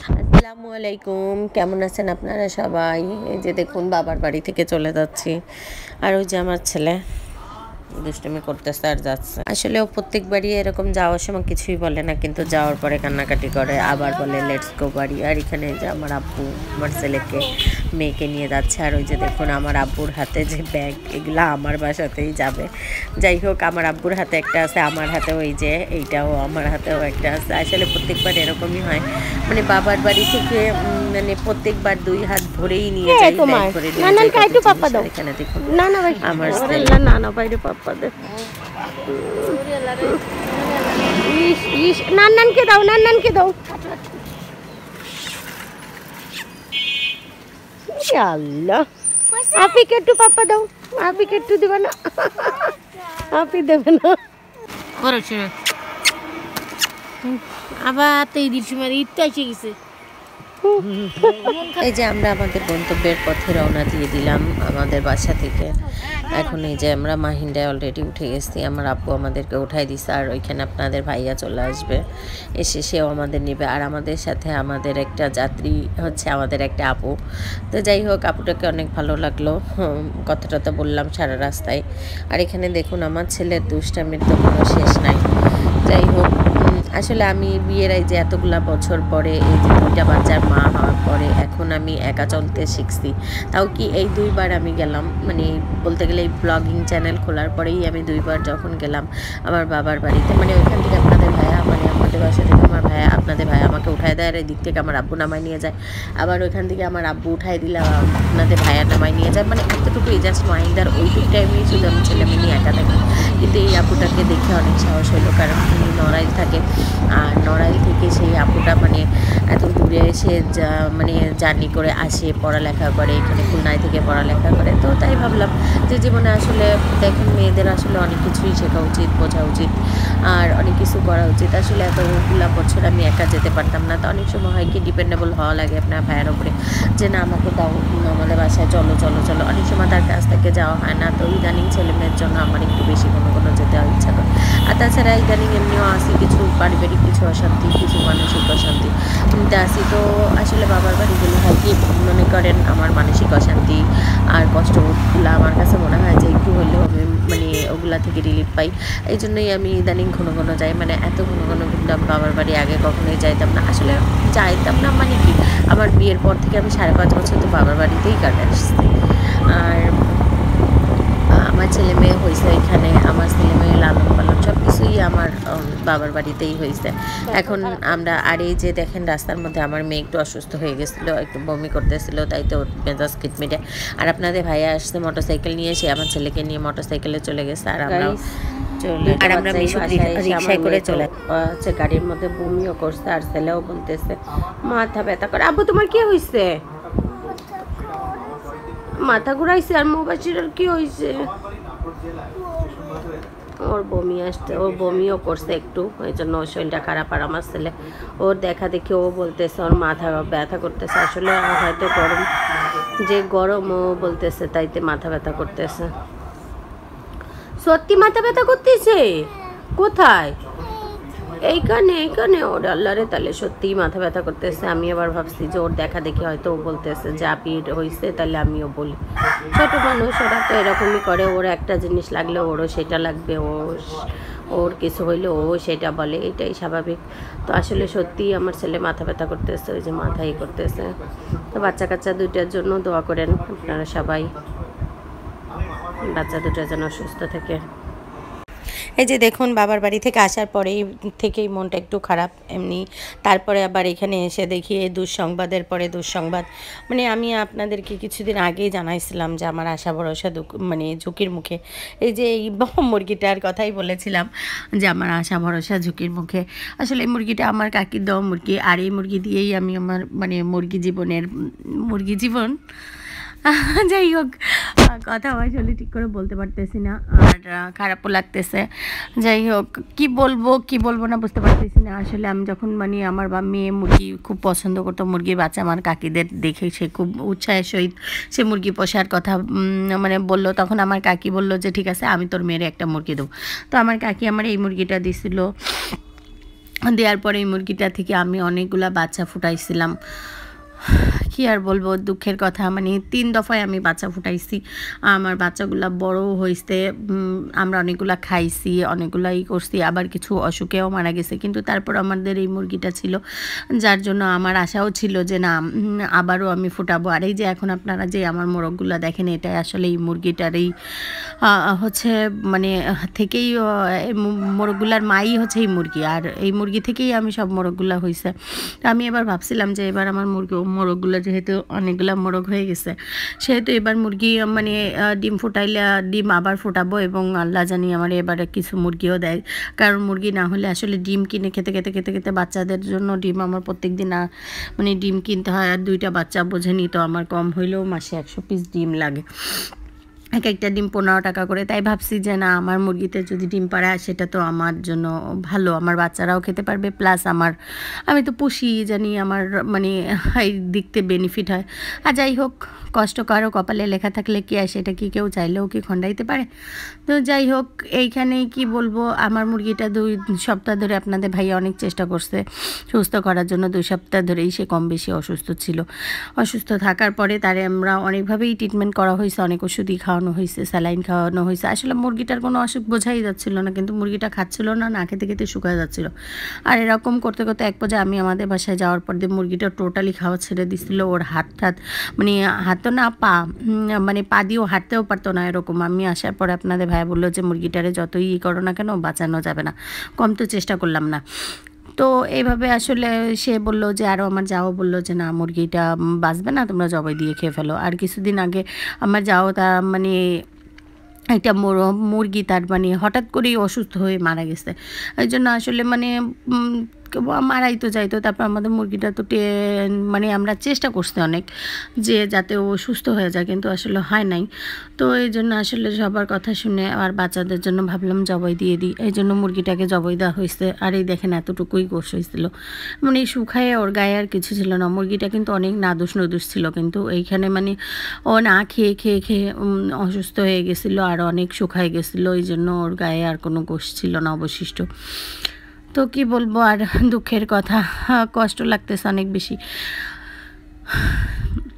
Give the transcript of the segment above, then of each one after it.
আসসালামু আলাইকুম, কেমন আছেন আপনারা সবাই? এই যে দেখুন বাবার বাড়ি থেকে চলে যাচ্ছি। আর ওই যে আমার ছেলে দুষ্টুমি করতেছে আর যাচ্ছে। আসলে ও প্রত্যেকবারই এরকম যাওয়ার সময় কিছুই বলে না, কিন্তু যাওয়ার পরে কান্নাকাটি করে, আবার বলে লেটস গো বাড়ি। আর এখানে যে আমার আব্বু আমার ছেলেকে মেয়েকে নিয়ে যাচ্ছে। আর ওই যে দেখুন আমার আব্বুর হাতে যে ব্যাগ, এগুলো আমার বাসাতেই যাবে। যাই হোক, আমার আব্বুর হাতে একটা আছে, আমার হাতেও এই যে এইটাও আমার হাতেও একটা আছে। আসলে প্রত্যেকবার এরকমই হয়, মানে বাবার বাড়ি থেকে মানে প্রত্যেকবার দুই হাত ভরেই নিয়ে যাই, ব্যাগ ভরে নিয়ে যাই। এখানে দেখুন আমার পাপ্পা দে ইস ইস নান্নানকে দাও আল্লাহ আপিকে একটু পাপ্পা দাও, আপিকে একটু দেবে না, আপি দেবে না আবার তো ঈদের সময় ঈদ তো এসে গেছে। এই যে আমরা আমাদের গন্তব্যের পথে রওনা দিয়ে দিলাম আমাদের বাসা থেকে। এখন এই যে আমরা মাহিন্দায় অলরেডি উঠে গেছি, আমার আব্বু আমাদেরকে উঠাই দিছে। আর ওইখানে আপনাদের ভাইয়া চলে আসবে, এসে সেও আমাদের নেবে। আর আমাদের সাথে আমাদের একটা যাত্রী হচ্ছে আমাদের একটা আপু। তো যাই হোক, আপুটাকে অনেক ভালো লাগলো, কথাটা তো বললাম সারা রাস্তায়। আর এখানে দেখুন আমার ছেলের দুষ্টামির তো কোনো শেষ নাই। যাই হোক, আসলে আমি বিয়ের এই যে এতগুলা বছর পরে, এই যে দুইটা বাচ্চার মা হওয়ার পরে এখন আমি একা চলতে শিখছি। তাও কি এই দুইবার আমি গেলাম, মানে বলতে গেলে এই ব্লগিং চ্যানেল খোলার পরেই আমি দুইবার যখন গেলাম আমার বাবার বাড়িতে, মানে ওইখান থেকে আপনাদের ভাইয়া, মানে আমাদের বাসা থেকে আমার ভাইয়া, আপনাদের ভাইয়া আমাকে উঠায় দেয়, আর এই দিক থেকে আমার আব্বু নামায় নিয়ে যায়। আবার ওইখান থেকে আমার আব্বু উঠাই দিলাম, আপনাদের ভাইয়া নামায় নিয়ে যায়। মানে এতটুকুই জাস্ট মাহিন্দার ওইটুকু টাইমেই শুধু আমি ছেলে মেয়ে নিয়ে একা থাকি। কিন্তু এই আপুটাকে দেখে অনেক সাহস হলো, কারণ উনি নড়াইল থাকে। আর নড়াইল থেকে সেই আপুটা মানে এত দূরে এসে মানে জার্নি করে আসে, পড়ালেখা করে, এখানে খুলনায় থেকে পড়ালেখা করে। তো তাই ভাবলাম যে জীবনে আসলে দেখেন মেয়েদের আসলে অনেক কিছুই শেখা উচিত, বোঝা উচিত, আর অনেক কিছু করা উচিত। আসলে এতগুলা বছর আমি একা যেতে পারতাম না। তো অনেক সময় হয় কি ডিপেন্ডেবল হওয়া লাগে আপনার ভাইয়ের উপরে, যে না আমাকে দাও, আমাদের বাসায় চলো চলো চলো। অনেক সময় তার কাছ থেকে যাওয়া হয় না। তো ইদানিং ছেলে মেয়ের জন্য আমার একটু বেশি কোনো যেতে ইচ্ছা করে। আর তাছাড়া ইদানিং এমনিও আসি কিছু পারিবারিক কিছু অশান্তি, কিছু মানসিক অশান্তি আসি। তো আসলে বাবার বাড়ি গেলে হয় কি মনে করেন আমার মানসিক অশান্তি আর কষ্টবোধগুলো আমার কাছে মনে হয় যে একটু হলেও আমি মানে ওগুলা থেকে রিলিফ পাই। এই জন্যই আমি ইদানিং ঘন যাই, মানে এত ঘন কিন্তু আমি বাবার বাড়ি আগে কখনোই যাইতাম না। আসলে যাইতাম না মানে কি, আমার বিয়ের পর থেকে আমি 5.5 বছর তো বাবার বাড়িতেই কাটে আসছি। আর আমার ছেলে মেয়ে হয়েছে এখানে, আমার ছেলে মেয়ে লালন পালন সব কিছুই আমার বাবার বাড়িতেই হয়েছে। এখন আমরা আর এই যে দেখেন রাস্তার মধ্যে আমার মেয়ে একটু অসুস্থ হয়ে গেছিলো, একটু বমি করতেছিল, তাই তো মেজাজ খিটমিটে। আর আপনাদের ভাইয়া আসছে মোটরসাইকেল নিয়ে, এসে আমার ছেলেকে নিয়ে মোটরসাইকেলে চলে গেছে। আর আমরাও আর আমরা রিক্সায় করে চলে হচ্ছে, গাড়ির মধ্যে বমিও করছে, আর ছেলেও বলতেছে মাথা ব্যথা করে। আব্বু তোমার কি হয়েছে? মাথা ঘুরাইছে। আর মোবাইল কি হয়েছে? ওর বমি আসছে, ও বমিও করছে একটু, ওই জন্য ওর শরীরটা খারাপ। আর আমার ছেলে ওর দেখা দেখি ও বলতেছে ওর মাথা ব্যথা করতেছে। আসলে হয়তো গরম, যে গরম ও বলতেছে তাইতে মাথা ব্যথা করতেছে। সত্যি মাথা ব্যথা করতেছে? কোথায়? এইখানে ওর আল্লাহরে, তাহলে সত্যিই মাথা ব্যথা করতেছে। আমি আবার ভাবছি যে ওর দেখা দেখি হয়তো ও বলতেছে যে আপি হয়েছে, তাহলে আমিও বলি। ছোট মানুষ, ওরা তো এরকমই করে, ওর একটা জিনিস লাগলে ওরও সেটা লাগবে, ওর কিছু হইলে ও সেটা বলে, এটাই স্বাভাবিক। তো আসলে সত্যিই আমার ছেলে মাথা ব্যথা করতেছে, ওই যে মাথাই করতেছে। তো বাচ্চা কাচ্চা দুইটার জন্য দোয়া করেন আপনারা সবাই, বাচ্চা দুটো যেন সুস্থ থাকে। এই যে দেখুন বাবার বাড়ি থেকে আসার পরেই থেকেই মনটা একটু খারাপ এমনি। তারপরে আবার এখানে এসে দেখি এই দুঃসংবাদের পরে দুঃসংবাদ। মানে আমি আপনাদেরকে কিছুদিন আগেই জানাইছিলাম যে আমার আশা ভরসা মানে ঝুঁকির মুখে। এই যে এই মুরগিটার কথাই বলেছিলাম যে আমার আশা ভরসা ঝুঁকির মুখে। আসলে এই মুরগিটা আমার কাকির দেওয়া মুরগি, আর এই মুরগি দিয়েই আমি আমার মানে মুরগি জীবন যাই হোক, কথা আসলে ঠিক করে বলতে পারতেছি না, আর খারাপও লাগতেছে। যাই হোক, কি বলবো না বুঝতে পারতেছি না। আসলে আমি যখন মানে আমার মেয়ে মুরগি খুব পছন্দ করতো, মুরগির বাচ্চা আমার কাকিদের দেখে সে খুব উৎসাহের সহিত সে মুরগি পোষার কথা মানে বললো। তখন আমার কাকি বললো যে ঠিক আছে আমি তোর মেয়ের একটা মুরগি দেবো। তো আমার কাকি আমার এই মুরগিটা দিছিল। দেওয়ার পরে এই মুরগিটা থেকে আমি অনেকগুলা বাচ্চা ফুটাইছিলাম। কি আর বলবো, দুঃখের কথা, মানে 3 দফায় আমি বাচ্চা ফুটাইছি। আমার বাচ্চাগুলা বড় হয়েছে, আমরা অনেকগুলা খাইছি, অনেকগুলাই করছি, আবার কিছু অসুখেও মারা গেছে। কিন্তু তারপর আমাদের এই মুরগিটা ছিল, যার জন্য আমার আশাও ছিল যে না আবারও আমি ফুটাবো। আর এই যে এখন আপনারা যে আমার মোরগগুলা দেখেন, এটাই আসলে এই মুরগিটারই হচ্ছে মানে থেকেই মোরগগুলার মাই হচ্ছে এই মুরগি, আর এই মুরগি থেকেই আমি সব মোরগগুলা হয়েছে। আমি এবার ভাবছিলাম যে এবার আমার মোরগগুলো যেহেতু অনেকগুলো মোরগ হয়ে গেছে, সেহেতু এবার মুরগি মানে ডিম ফুটাইলে ডিম আবার ফুটাবো, এবং আল্লাহ জানি আমার এবারে কিছু মুরগিও দেয়। কারণ মুরগি না হলে আসলে ডিম কিনে খেতে খেতে খেতে খেতে বাচ্চাদের জন্য ডিম আমার প্রত্যেক দিন মানে ডিম কিনতে হয়। আর 2টা বাচ্চা বোঝেনি তো, আমার কম হইলেও মাসে 100 পিস ডিম লাগে, এক একটা ডিম 15 টাকা করে। তাই ভাবছি যে না, আমার মুরগিতে যদি ডিম পাড়ায় সেটা তো আমার জন্য ভালো, আমার বাচ্চারাও খেতে পারবে, প্লাস আমি তো পুষি, জানি আমার মানে এই দিকতে বেনিফিট হয়। আর যাই হোক, কষ্ট কারো কপালে লেখা থাকলে কি আর সেটা কি কেউ চাইলেও কি খণ্ডাইতে পারে? তো যাই হোক, এইখানেই কি বলবো, আমার মুরগিটা 2 সপ্তাহ ধরে আপনাদের ভাইয়া অনেক চেষ্টা করছে সুস্থ করার জন্য। 2 সপ্তাহ ধরেই সে কম বেশি অসুস্থ ছিল। অসুস্থ থাকার পরে তারে আমরা অনেকভাবেই ট্রিটমেন্ট করা হয়েছে, অনেক ওষুধই খাওয়ানো হয়েছে, স্যালাইন খাওয়ানো হয়েছে। আসলে মুরগিটার কোনো অসুখ বোঝাই যাচ্ছিল না, কিন্তু মুরগিটা খাচ্ছিল না, না খেতে খেতে শুকায় যাচ্ছিল। আর এরকম করতে করতে এক পর্যায়ে আমি আমাদের বাসায় যাওয়ার পর দিয়ে মুরগিটা টোটালি খাওয়া ছেড়ে দিছিল। ওর হাত মানে হাত তো না, পা মানে পা দিয়েও হাঁটতেও পারতো না এরকম। আমি আসার পরে আপনাদের ভাই বললো যে মুরগিটারে যতই করো না কেন বাঁচানো যাবে না, কম তো চেষ্টা করলাম না। তো এইভাবে আসলে সে বলল যে, আরও আমার যাও বললো যে না, মুরগিটা বাঁচবে না, তোমরা জবাই দিয়ে খেয়ে ফেলো। আর কিছুদিন আগে আমার যাও তা মানে একটা মুরগি তার মানে হঠাৎ করেই অসুস্থ হয়ে মারা গেছে। এই জন্য আসলে মানে মারাই তো যাইতো। তারপর আমাদের মুরগিটা তো মানে আমরা চেষ্টা করছি অনেক যে যাতে ও সুস্থ হয়ে যায়, কিন্তু আসলে হয় নাই। তো এই জন্য আসলে সবার কথা শুনে আর বাচ্চাদের জন্য ভাবলাম জবাই দিয়ে দিই, এই জন্য মুরগিটাকে জবাই দেওয়া হয়েছে। আর এই দেখেন এতটুকুই গোশ হয়েছিল, মানে শুকায় ওর গায়ে আর কিছু ছিল না। মুরগিটা কিন্তু অনেক নাদুস নদুস ছিল, কিন্তু এইখানে মানে ও না খেয়ে খেয়ে খেয়ে অসুস্থ হয়ে গেছিলো আর অনেক শুকায় গেছিলো, এই জন্য ওর গায়ে আর কোনো গোশ ছিল না অবশিষ্ট। তো কি বলবো, আর দুঃখের কথা, কষ্ট লাগতেছে অনেক বেশি।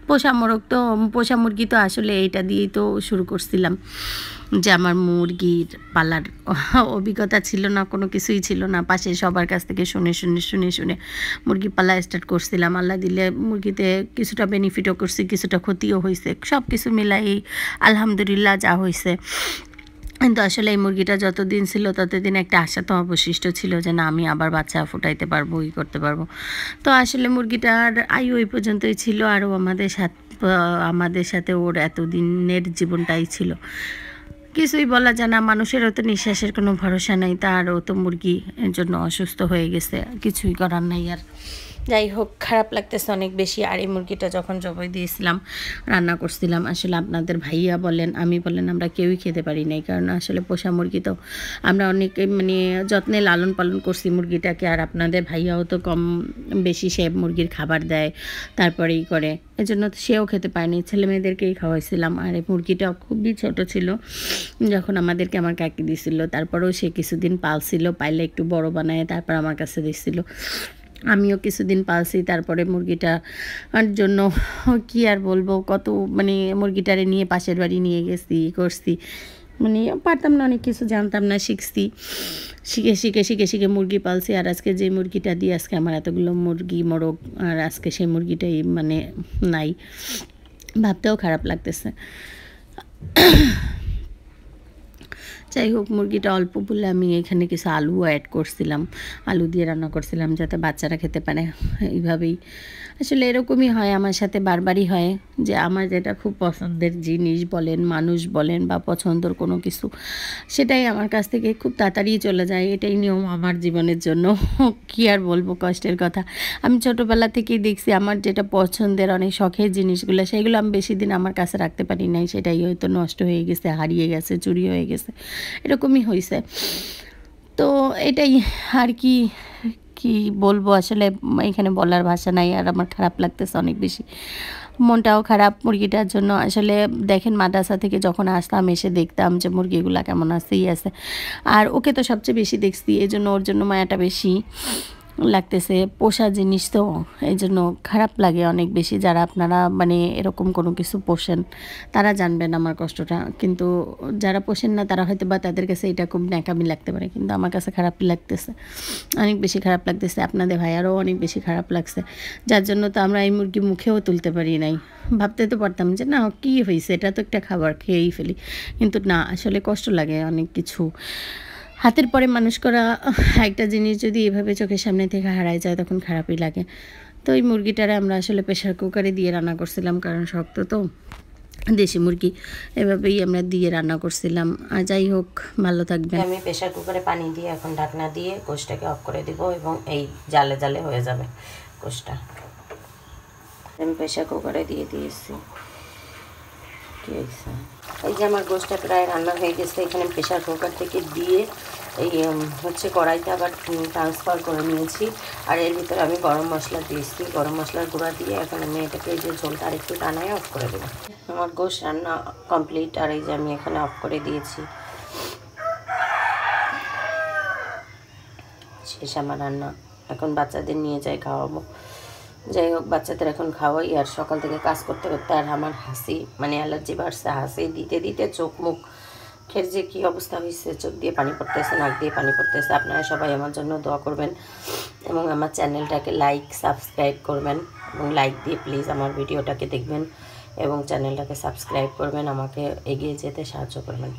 পোষা মুরগি তো আসলে এইটা দিয়েই তো শুরু করছিলাম, যে আমার মুরগির পালার অভিজ্ঞতা ছিল না, কোনো কিছুই ছিল না। পাশে সবার কাছ থেকে শুনে শুনে শুনে শুনে মুরগি পালা স্টার্ট করছিলাম। আল্লাহ দিলে মুরগিতে কিছুটা বেনিফিটও করছি, কিছুটা ক্ষতিও হয়েছে, সব কিছু মিলাই আলহামদুলিল্লাহ যা হয়েছে। কিন্তু আসলে এই মুরগিটা যতদিন ছিল ততদিন একটা আশা তো অবশিষ্ট ছিল যে না, আমি আবার বাচ্চা ফুটাইতে পারবো, করতে পারবো। তো আসলে মুরগিটার আয়ু ওই পর্যন্তই ছিল, আরও আমাদের সাথে ওর এতদিনের জীবনটাই ছিল। কিছুই বলা যায় না, মানুষেরও তো নিঃশ্বাসের কোনো ভরসা নাই, তারও তো মুরগি এর জন্য অসুস্থ হয়ে গেছে, কিছুই করার নাই। আর যাই হোক, খারাপ লাগতেছে অনেক বেশি। আর এই মুরগিটা যখন জবাই দিয়েছিলাম, রান্না করছিলাম, আসলে আপনাদের ভাইয়া বলেন আমি বলেন আমরা কেউই খেতে পারি নাই, কারণ আসলে পোষা মুরগি তো আমরা অনেকে মানে যত্নে লালন পালন করছি মুরগিটাকে। আর আপনাদের ভাইয়াও তো কম বেশি সে মুরগির খাবার দেয়, তারপরেই করে, এজন্য সেও খেতে পায়নি, ছেলে মেয়েদেরকেই খাওয়াইছিলাম। আর এই মুরগিটা খুবই ছোট ছিল যখন আমাদেরকে আমার কাকি দিছিল, তারপরেও সে কিছুদিন পালছিল, পাইলে একটু বড় বানায় তারপর আমার কাছে দিছিল। আমিও কিছুদিন পালছি, তারপরে মুরগিটার জন্য কি আর বলবো, কত মানে মুরগিটারে নিয়ে পাশের বাড়ি নিয়ে গেছি, করছি, মানে পারতাম না, অনেক কিছু জানতাম না, শিখছি, শিখে মুরগি পালছি। আর আজকে যে মুরগিটা দিয়ে আজকে আমার এতগুলো মোরগ, আর আজকে সেই মুরগিটাই মানে নাই, ভাবতেও খারাপ লাগতেছে। যাই হোক, মুরগিটা অল্প বলে আমি এখানে কিছু আলুও অ্যাড করছিলাম, আলু দিয়ে রান্না করছিলাম যাতে বাচ্চারা খেতে পারে। এইভাবেই আসলে এরকমই হয় আমার সাথে, বারবারই হয় যে আমার যেটা খুব পছন্দের জিনিস বলেন, মানুষ বলেন বা পছন্দের কোনো কিছু, সেটাই আমার কাছ থেকে খুব তাড়াতাড়ি চলে যায়। এটাই নিয়ম আমার জীবনের জন্য, কি আর বলবো, কষ্টের কথা। আমি ছোটোবেলা থেকেই দেখছি আমার যেটা পছন্দের অনেক শখের জিনিসগুলো, সেগুলো আমি বেশি দিন আমার কাছে রাখতে পারি নাই, সেটাই হয়তো নষ্ট হয়ে গেছে, হারিয়ে গেছে, চুরি হয়ে গেছে, এরকমই হয়েছে। তো এটাই আর কি কি বলবো আসলে, এখানে বলার ভাষা নাই। আর আমার খারাপ লাগতেছে অনেক বেশি, মনটাও খারাপ মুরগিটার জন্য। আসলে দেখেন মাদ্রাসা থেকে যখন আসতাম এসে দেখতাম যে মুরগিগুলা কেমন আছে আছে, আর ওকে তো সবচেয়ে বেশি দেখছি, এই জন্য ওর জন্য মায়াটা বেশি লাগতেছে। পোষা জিনিস তো এই জন্য খারাপ লাগে অনেক বেশি। যারা আপনারা মানে এরকম কোনো কিছু পোষেন তারা জানবেন আমার কষ্টটা, কিন্তু যারা পোষেন না তারা হয়তো বা তাদের কাছে এটা খুব ন্যাকামি লাগতে পারে, কিন্তু আমার কাছে খারাপই লাগতেছে, অনেক বেশি খারাপ লাগতেছে। আপনাদের ভাইয়ারও অনেক বেশি খারাপ লাগছে, যার জন্য তো আমরা এই মুরগি মুখেও তুলতে পারি নাই। ভাবতে তো পারতাম যে না কী হয়েছে, এটা তো একটা খাবার, খেয়েই ফেলি, কিন্তু না, আসলে কষ্ট লাগে অনেক কিছু। হাতের পরে মানুষ করা একটা জিনিস যদি এভাবে চোখের সামনে থেকে হারায় যায় তখন খারাপই লাগে। তো এই মুরগিটারে আমরা আসলে প্রেশার কুকারে দিয়ে রান্না করছিলাম, কারণ শক্ত তো দেশি মুরগি, এভাবেই আমরা দিয়ে রান্না করছিলাম। আর যাই হোক, ভালো থাকবেন। আমি প্রেশার কুকারে পানি দিয়ে এখন ঢাকনা দিয়ে গোশটাকে অফ করে দিব এবং এই জালে জালে হয়ে যাবে গোশটা। আমি প্রেশার কুকারে দিয়ে দিয়েছি। কী হয়েছে, এই যে আমার গোশটা প্রায় রান্না হয়ে গেছে। এখানে প্রেশার কুকার থেকে দিয়ে এই হচ্ছে কড়াইতে আবার ট্রান্সফার করে নিয়েছি। আর এর ভিতরে আমি গরম মশলা দিয়েছি, গরম মশলার গুঁড়া দিয়ে এখন আমি এটাকে এই যে ঝোলটা আর একটু টানায় অফ করে দেবো। আমার গোশ রান্না কমপ্লিট, আর এই যে আমি এখানে অফ করে দিয়েছি। শেষ আমার রান্না, এখন বাচ্চাদের নিয়ে যাই খাওয়াবো। যাই হোক, বাচ্চাদের এখন খাওয়াই। আর সকাল থেকে কাজ করতে করতে আর আমার হাসি মানে অ্যালার্জি বাড়ছে, হাসি দিতে দিতে চোখ মুখ খের যে কী অবস্থা হয়েছে, চোখ দিয়ে পানি পড়তেছে, নাক দিয়ে পানি পড়তেছে। আপনারা সবাই আমার জন্য দোয়া করবেন এবং আমার চ্যানেলটাকে লাইক সাবস্ক্রাইব করবেন, এবং লাইক দিয়ে প্লিজ আমার ভিডিওটাকে দেখবেন এবং চ্যানেলটাকে সাবস্ক্রাইব করবেন, আমাকে এগিয়ে যেতে সাহায্য করবেন।